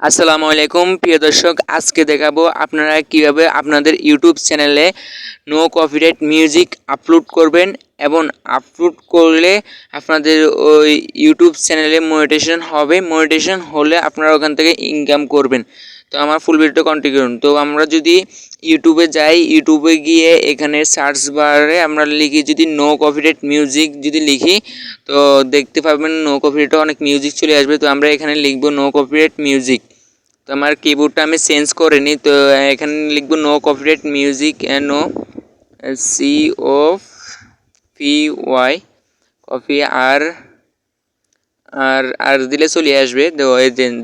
আসসালামু আলাইকুম প্রিয় দর্শক, আজকে দেখাবো আপনারা কিভাবে আপনাদের ইউটিউব চ্যানেলে নো কপিরাইট মিউজিক আপলোড করবেন এবং আপলোড করলে আপনাদের ওই ইউটিউব চ্যানেলে মনিটাইজেশন হবে। মনিটাইজেশন হলে আপনারা ওখান থেকে ইনকাম করবেন। তো আমার ফুল ভিডিওটা কন্টিনিউ করুন। তো আমরা যদি ইউটিউবে যাই, ইউটিউবে গিয়ে এখানে সার্চ বারে আমরা লিখি, যদি নো কপিরাইট মিউজিক যদি লিখি তো দেখতে পাবেন নো কপিরাইটে অনেক মিউজিক চলে আসবে। তো আমরা এখানে লিখব নো কপিরাইট মিউজিক। তো আমার কিবোর্ডটা আমি চেঞ্জ করিনি, তো এখানে লিখব no copyright music, no COPY copy আর আর আর দিলে চলে আসবে।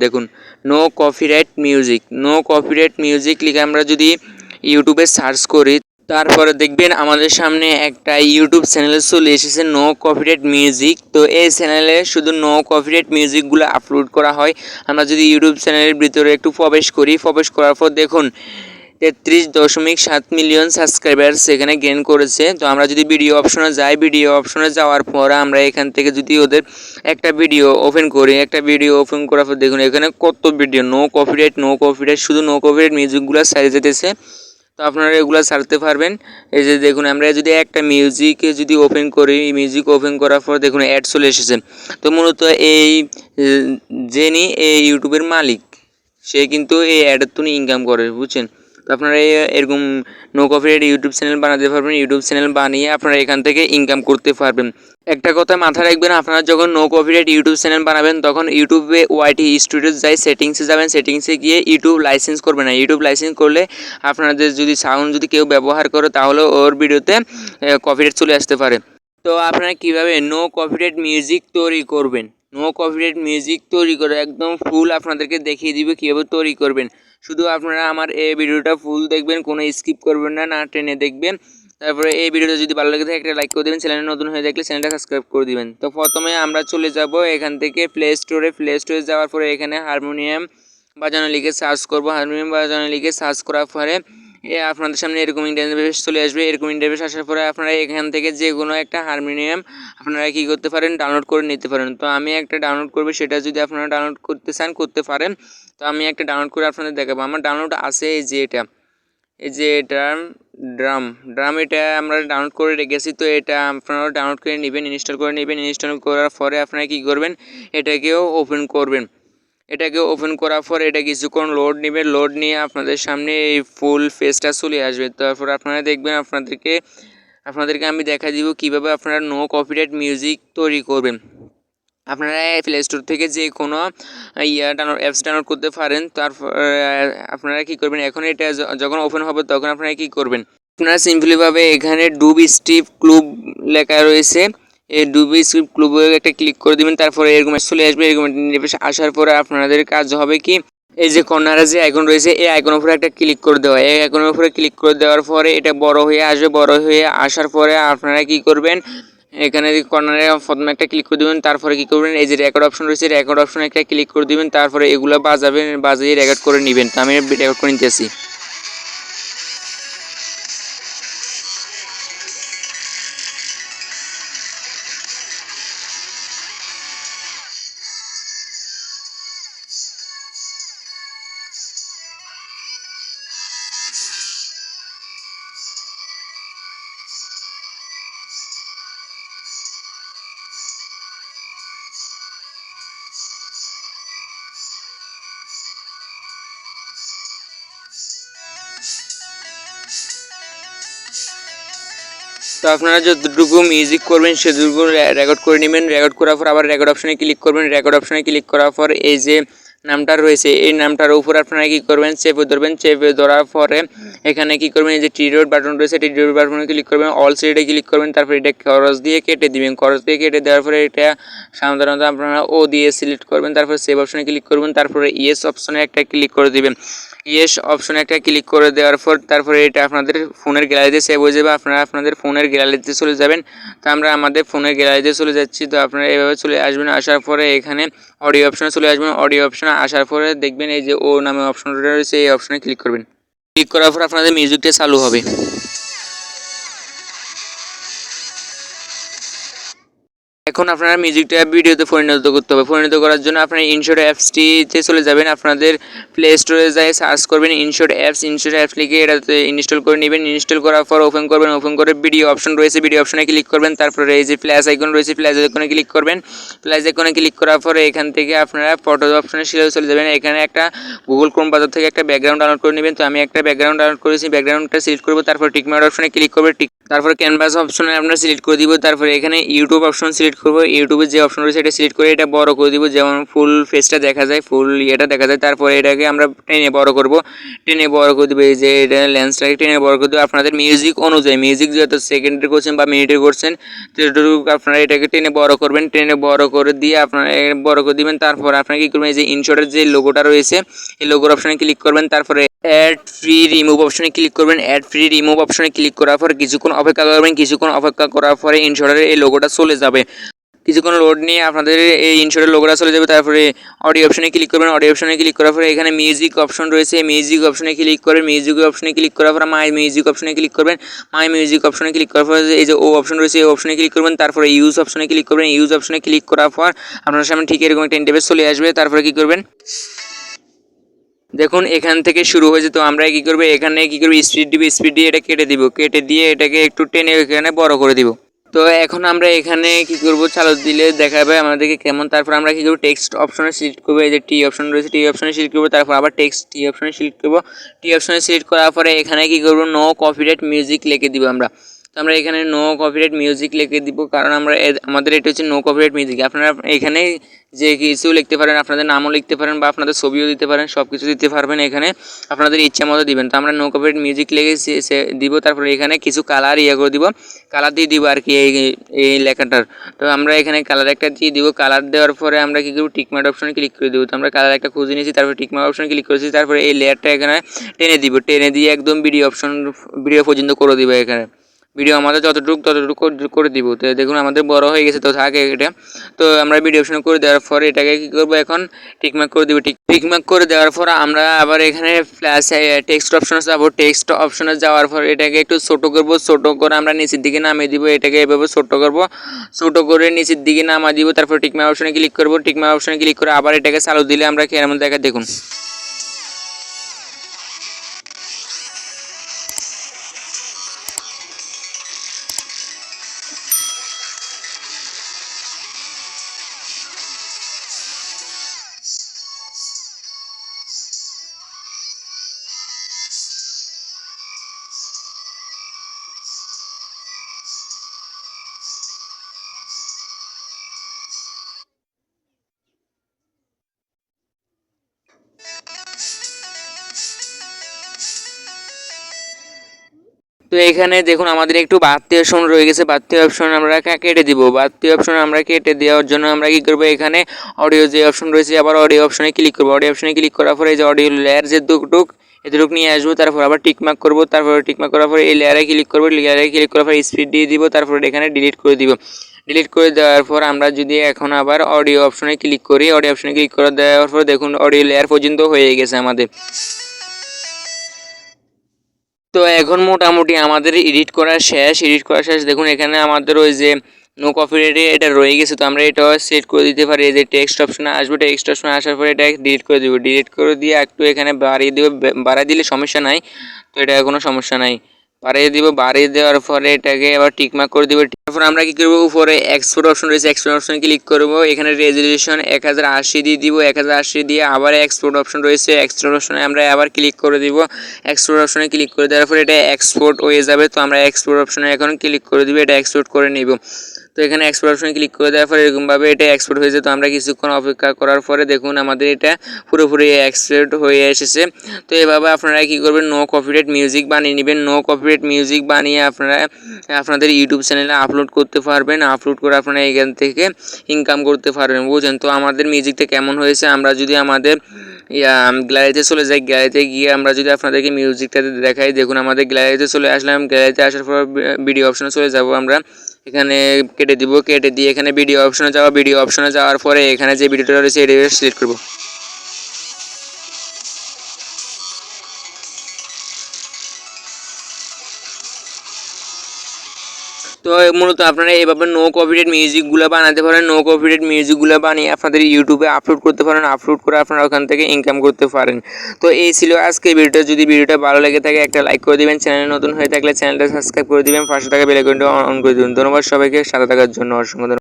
দেখুন no copyright music. No copyright music লিখে আমরা যদি ইউটিউবে সার্চ করি, তারপরে দেখবেন আমাদের সামনে একটা ইউটিউব চ্যানেলে চলে এসেছে নো কপিরাইট মিউজিক। তো এই চ্যানেলে শুধু নো কপিরাইট মিউজিকগুলো আপলোড করা হয়। আমরা যদি ইউটিউব চ্যানেলের ভিতরে একটু প্রবেশ করার পর দেখুন 33.7 মিলিয়ন সাবস্ক্রাইবার সেখানে গেইন করেছে। তো আমরা যদি ভিডিও অপশনে যাই, ভিডিও অপশনে যাওয়ার পর আমরা এখান থেকে যদি ওদের একটা ভিডিও ওপেন করি, একটা ভিডিও ওপেন করার পর দেখুন এখানে কত ভিডিও নো কপিরাইট শুধু নো কপিরাইট মিউজিকগুলো সাইজ যেতেছে। তো আপনারা এগুলো ছাড়তে পারবেন। এই যে দেখুন আমরা যদি একটা মিউজিকে যদি ওপেন করি, মিউজিক ওপেন করার পর দেখুন অ্যাড চলে এসেছে। তো মূলত এই যিনি এই ইউটিউবের মালিক, সে কিন্তু এই অ্যাডের তো ইনকাম করে, বুঝছেন। তো আপনারা এরকম নো কপিরাইট ইউটিউব চ্যানেল বানাতে পারবেন। ইউটিউব চ্যানেল বানিয়ে আপনারা এখান থেকে ইনকাম করতে পারবেন। একটা কথা মাথায় রাখবেন, আপনারা যখন নো কপিরাইট ইউটিউব চ্যানেল বানাবেন তখন ইউটিউবে ওয়াইটি স্টুডিও যাই, সেটিংসে যাবেন। সেটিংসে গিয়ে ইউটিউব লাইসেন্স করবেন না। ইউটিউব লাইসেন্স করলে আপনাদের যদি সাউন্ড যদি কেউ ব্যবহার করে তাহলে ওর ভিডিওতে কপিরাইট চলে আসতে পারে। তো আপনারা কিভাবে নো কপিরাইট মিউজিক তৈরি করবেন, নো কপিরাইট মিউজিক তৈরি করে একদম ফুল আপনাদেরকে দেখিয়ে দিবে কীভাবে তৈরি করবেন। শুধু আপনারা আমার এই ভিডিওটা ফুল দেখবেন, কোনো স্কিপ করবেন না, না টেনে দেখবেন। তারপরে এই ভিডিওটা যদি ভালো লাগে থাকে একটা লাইক করে দেবেন, চ্যানেলে নতুন হয়ে থাকলে চ্যানেলটা সাবস্ক্রাইব করে দিবেন। তো প্রথমে আমরা চলে যাব এখান থেকে প্লে স্টোরে যাওয়ার পরে এখানে হারমোনিয়াম বাজানো লিখে সার্চ করব। হারমোনিয়াম বাজানো লিখে সার্চ করার পরে আপনাদের সামনে এরকম ইন্টারফেস চলে আসবে। এরকম ইন্টারফেস আসার পরে আপনারা এখান থেকে যে কোনো একটা হারমোনিয়াম আপনারা কী করতে পারেন, ডাউনলোড করে নিতে পারেন। তো আমি একটা ডাউনলোড করবো, সেটা যদি আপনারা ডাউনলোড করতে চান করতে পারেন। তো আমি একটা ডাউনলোড করে আপনাদের দেখাবো। আমার ডাউনলোড আছে এই যে এটা ড্রাম এটা আমরা ডাউনলোড করে রেখেছি। তো এটা আপনারাও ডাউনলোড করে নেবেন, ইনস্টল করে নেবেন। ইনস্টল করার পরে আপনারা কী করবেন, এটাকেও ওপেন করবেন। এটাকে ওপেন করার পর এটা কিছুক্ষণ লোড নেবে। লোড নিয়ে আপনাদের সামনে এই ফুল পেজটা চলে আসবে। তারপর আপনারা দেখবেন আপনাদেরকে আমি দেখা দিব কিভাবে আপনারা নো কপিরাইট মিউজিক তৈরি করবেন। আপনারা প্লে স্টোর থেকে যে কোনো অ্যাপস ডাউনলোড করতে পারেন। তারপর আপনারা কী করবেন, এখন এটা যখন ওপেন হবে তখন আপনারা কী করবেন, আপনারা সিম্পলিভাবে এখানে ডুব স্ট্রিপ ক্লুব লেখা রয়েছে, এই ডুবি স্ক্রিপ্ট ক্লুবে একটা ক্লিক করে দেবেন। তারপরে এরকম চলে আসবে। এরকম আসার পরে আপনাদের কাজ হবে কি, এই যে কর্নারে যে আইকন রয়েছে এই আইকনের উপরে একটা ক্লিক করে দেওয়া। এই আইকনের উপরে ক্লিক করে দেওয়ার পরে এটা বড় হয়ে আসবে। বড় হয়ে আসার পরে আপনারা কি করবেন, এখানে কর্নারে প্রথমে একটা ক্লিক করে দেবেন। তারপরে কি করবেন, এই যে রেকর্ড অপশন রয়েছে, রেকর্ড অপশনে একটা ক্লিক করে দেবেন। তারপরে এগুলো বাজিয়ে রেকর্ড করে নেবেন। তো আমি রেকর্ড করে নিতেছি। তো আপনারা যতটুকু মিউজিক করবেন সেটুকু রেকর্ড করে নেবেন। রেকর্ড করার পর আবার রেকর্ড অপশনে ক্লিক করবেন। রেকর্ড অপশনে ক্লিক করার পর এই যে নামটা রয়েছে এই নামটার উপর আপনারা কী করবেন, চেপে ধরবেন। চেপে ধরার পরে এখানে কী করবেন, এই যে টি-ডট বাটন রয়েছে, টি-ডট বাটনে ক্লিক করবেন, অল সাইডে ক্লিক করবেন। তারপরে এটা খরচ দিয়ে কেটে দিবেন। খরচ দিয়ে কেটে দেওয়ার পরে এটা সাধারণত আপনারা ও দিয়ে সিলেক্ট করবেন। তারপরে সেভ অপশনে ক্লিক করবেন। তারপরে ইয়েস অপশনে একটা ক্লিক করে দিবেন। ইয়েস অপশনে একটা ক্লিক করে দেওয়ার পর তারপরে এটা আপনাদের ফোনের গ্যালারিতে সেভ হয়ে যাবে। আপনারা আপনাদের ফোনের গ্যালারিতে চলে যাবেন। তো আমরা আমাদের ফোনের গ্যালারিতে চলে যাচ্ছি। তো আপনারা এভাবে চলে আসবেন। আসার পরে এখানে অডিও অপশনে চলে আসবেন। অডিও অপশনে আসার পরে দেখবেন এই যে ও নামে অপশনটা রয়েছে, এই অপশনে ক্লিক করবেন। ক্লিক করার পর আপনাদের মিউজিকটা চালু হবে। এখন আপনারা মিউজিকটা ভিডিওতে পরিণত করতে হবে। পরিণত করার জন্য আপনারা ইনশট অ্যাপসটিতে চলে যাবেন, আপনাদের প্লে স্টোরে যাই সার্চ করবেন ইনশট অ্যাপস লিখে এটাতে ইনস্টল করে নেবেন। ইনস্টল করার পর ওপেন করবেন, ওপেন করে ভিডিও অপশন রয়েছে, ভিডিও অপশনে ক্লিক করবেন। তারপরে এই যে প্লাস আইকন রয়েছে, প্লাস আইকনে ক্লিক করবেন। প্লাস আইকনে ক্লিক করার পরে এখান থেকে আপনারা ফটো অপশনে চলে যাবেন। এখানে একটা গুগল ক্রোম ব্রাউজার থেকে একটা ব্যাকগ্রাউন্ড ডাউনলোড করে নেবেন। তো আমি একটা ব্যাকগ্রাউন্ড ডাউনলোড করেছি, ব্যাকগ্রাউন্ডটা সিলেক্ট করব, তারপর টিকমার্ক অপশনে ক্লিক করব, তারপরে ক্যানভাস অপশনে আমরা সিলেক্ট করে দিব। তারপরে এখানে ইউটিউব অপশন সিলেক্ট করব, ইউটিউবে যে অপশন রয়েছে এটা সিলেক্ট করে এটা বড় করে দিব, যেমন ফুল ফেসটা দেখা যায়, ফুল ইয়েটা দেখা যায়। তারপরে এটাকে আমরা টেনে বড় করব, টেনে বড় করে দেবো। এই যে এটা লেন্সটাকে টেনে বড় করে দেবো আপনাদের মিউজিক অনুযায়ী, মিউজিক যত সেকেন্ডের করছেন বা মিনিটের করছেন ততটুকু আপনারা এটাকে টেনে বড় করবেন। টেনে বড় করে দিয়ে আপনারা বড় করে দিবেন। তারপর আপনারা কী করবেন, এই যে ইনশটের যে লোগোটা রয়েছে এই লোগোর অপশনে ক্লিক করবেন। তারপরে অ্যাড ফ্রি রিমুভ অপশনে ক্লিক করবেন। অ্যাড ফ্রি রিমুভ অপশনে ক্লিক করার পর কিছুক্ষণ অপেক্ষা করবেন। কিছুক্ষণ অপেক্ষা করার পরে ইনশটের এই লোগোটা চলে যাবে। কিছুক্ষণ লোড নিয়ে আপনাদের এই ইনশটের লোগোটা চলে যাবে। তারপরে অডিও অপশনে ক্লিক করবেন। অডিও অপশনে ক্লিক করার পরে এখানে মিউজিক অপশন রয়েছে, মিউজিক অপশনে ক্লিক করে মিউজিক অপশনে ক্লিক করার পরে মাই মিউজিক অপশনে ক্লিক করবেন। মাই মিউজিক অপশনে ক্লিক করার পরে এই যে ও অপশন রয়েছে এই অপশনে ক্লিক করবেন। তারপরে ইউজ অপশনে ক্লিক করবেন। ইউজ অপশনে ক্লিক করার পর আপনার সামনে ঠিক এরকম একটা ইন্টারফেস চলে আসবে। তারপরে কী করবেন, দেখুন এখান থেকে শুরু হয়েছে। তো আমরা কী করবো, এখানে কী করবো, স্পিড দিব, স্পিড দিয়ে এটা কেটে দিব, কেটে দিয়ে এটাকে একটু টেনে এখানে বড় করে দিব। তো এখন আমরা এখানে কি করব, চালু দিলে দেখাবে আমাদেরকে কেমন। তারপর আমরা কি করব, টেক্সট অপশনে সিলেক্ট করব, এই যে টি অপশন রয়েছে টি অপশনে সিলেক্ট করব। তারপর আবার টেক্সট টি অপশনে সিলেক্ট করব। টি অপশনে সিলেক্ট করার পরে এখানে কি করব, নো কপিরাইট মিউজিক লিখে দিব আমরা। তো আমরা এখানে নো কপিরাইট মিউজিক লিখে দিব, কারণ আমরা আমাদের এটা হচ্ছে নো কপিরাইট মিউজিক। আপনারা এখানে যে কিছু লিখতে পারেন, আপনাদের নামও লিখতে পারেন বা আপনাদের ছবিও দিতে পারেন, সব কিছু দিতে পারবেন এখানে আপনাদের ইচ্ছা মতো দিবেন। তো আমরা নো কপিরাইট মিউজিক লিখে দিব। তারপরে এখানে কিছু কালার করে দিব, কালার দিয়ে দিব আর কি এই লেখাটার। তো আমরা এখানে কালার একটা দিয়ে দিব। কালার দেওয়ার পরে আমরা কী করব, টিকমার্ক অপশনে ক্লিক করে দেবো। তো আমরা কালার একটা খুঁজে নিয়েছি, তারপরে টিকমার্ক অপশনে ক্লিক করেছি। তারপরে এই লেয়ারটা এখানে টেনে দিব, টেনে দিয়ে একদম ভিডিও পর্যন্ত করে দিব। এখানে ভিডিও আমাদের ততটুকু করে দিব। তো দেখুন আমাদের বড় হয়ে গেছে, তো থাকে এটা। তো আমরা ভিডিও অপশন করে দেওয়ার পরে এটাকে কী করবো, এখন টিকমার্ক করে দিব। টিকমার্ক করে দেওয়ার পর আমরা আবার এখানে প্লাস টেক্সট অপশনে যাবো। টেক্সট অপশনে যাওয়ার পর এটাকে একটু ছোটো করব, ছোটো করে আমরা নিচের দিকে নামিয়ে দিব। এটাকে এভাবে ছোটো করব, ছোটো করে নিচের দিকে নামিয়ে দিব। তারপর টিকমার্ক অপশনে ক্লিক করব। টিকমার্ক অপশনে ক্লিক করে আবার এটাকে চালু দিলে আমরা কেমন দেখা দেখুন। তো এখানে দেখুন আমাদের একটু বাড়তি অপশন রয়ে গেছে, বাড়তি অপশন আমরা কেটে দিব। বাড়তি অপশন আমরা কেটে দেওয়ার জন্য আমরা কি করব, এখানে অডিও যে অপশন রয়েছে আবার অডিও অপশনে ক্লিক করব। অডিও অপশনে ক্লিক করার পরে এই যে অডিও লেয়ার যে এতটুক নিয়ে আসবো। তারপর আবার টিকমার্ক করব। তারপর টিকমার্ক করার পরে এই লেয়ারে ক্লিক করব। লেয়ারে ক্লিক করার পর স্পিড দিয়ে দিব। তারপর এখানে ডিলিট করে দিব। ডিলিট করে দেওয়ার পর আমরা যদি এখন আবার অডিও অপশনে ক্লিক করি, অডিও অপশনে ক্লিক করে দেওয়ার পর দেখুন অডিও লেয়ার পর্যন্ত হয়ে গেছে আমাদের। তো এখন মোটামুটি আমাদের এডিট করা শেষ। দেখুন এখানে আমাদের ওই যে নো কপিরাইটে এটা রয়ে গেছে। তো আমরা এটাও সেট করে দিতে পারি। এই যে টেক্সট অপশনে আসবে, টেক্সট অপশনে আসার পরে এটা ডিলিট করে দেবো। ডিলিট করে দিয়ে একটু এখানে বাড়িয়ে দেবো, বাড়িয়ে দিলে সমস্যা নাই। তো এটা কোনো সমস্যা নাই, বাড়িয়ে দিব। বাড়িয়ে দেওয়ার পরে এটাকে আবার টিকমার্ক করে দেবো। তারপর আমরা কী করবো, উপরে এক্সপোর্ট অপশন রয়েছে, এক্সপোর্ট অপশনে ক্লিক করবো। এখানে রেজলিউশন 1080 দিয়ে দিব। 1080 দিয়ে আবার এক্সপোর্ট অপশন রয়েছে, এক্সপোর্ট অপশনে আমরা আবার ক্লিক করে দিব। এক্সপোর্ট অপশনে ক্লিক করে দেওয়ার পরে এটা এক্সপোর্ট হয়ে যাবে। তো আমরা এক্সপোর্ট অপশনে এখন ক্লিক করে দিব, এটা এক্সপোর্ট করে নিব। তো এখানে এক্সপোর্ট অপশনে ক্লিক করে দেওয়ার পরে এরকমভাবে এটা এক্সপোর্ট হয়ে যায়। তো আমরা কিছুক্ষণ অপেক্ষা করার পরে দেখুন আমাদের এটা পুরোপুরি এক্সপোর্ট হয়ে এসেছে। তো এভাবে আপনারা কী করবেন, নো কপিরাইট মিউজিক বানিয়ে নেবেন। নো কপিরাইট মিউজিক বানিয়ে আপনারা আপনাদের ইউটিউব চ্যানেলে আপলোড করতে পারবেন। আপলোড করে আপনারা এখান থেকে ইনকাম করতে পারবেন, বুঝলেন। তো আমাদের মিউজিকটা কেমন হয়েছে, আমরা যদি আমাদের গ্যালারিতে চলে যাই, গ্যালারিতে গিয়ে আমরা যদি আপনাদেরকে মিউজিকটাতে দেখাই, দেখুন আমাদের গ্যালারিতে চলে আসলাম। গ্যালারিতে আসার পর ভিডিও অপশনে চলে যাব আমরা। এখানে কেটে দিব, কেটে দিয়ে এখানে ভিডিও অপশনে যাওয়া, ভিডিও অপশনে যাওয়ার পরে এখানে যে ভিডিওটা রয়েছে এটা সিলেক্ট করব। তো মূলত আপনারা এইভাবে নো কপিরাইট মিউজিকগুলো বানাতে পারেন, নো কপিরাইট মিউজিকগুলো বানিয়ে আপনাদের ইউটিউবে আপলোড করতে পারেন, আপলোড করে আপনারা ওখান থেকে ইনকাম করতে পারেন। তো এই ছিল আজকে ভিডিওটা। যদি ভিডিওটা ভালো লেগে থাকে একটা লাইক করে দিবেন, চ্যানেল নতুন হয়ে থাকলে চ্যানেলটা সাবস্ক্রাইব করে দিবেন, পাশে থাকা বেল আইকনটা অন করে দিবেন। ধন্যবাদ সবাইকে সাথে থাকার জন্য, অসংখ্য ধন্যবাদ।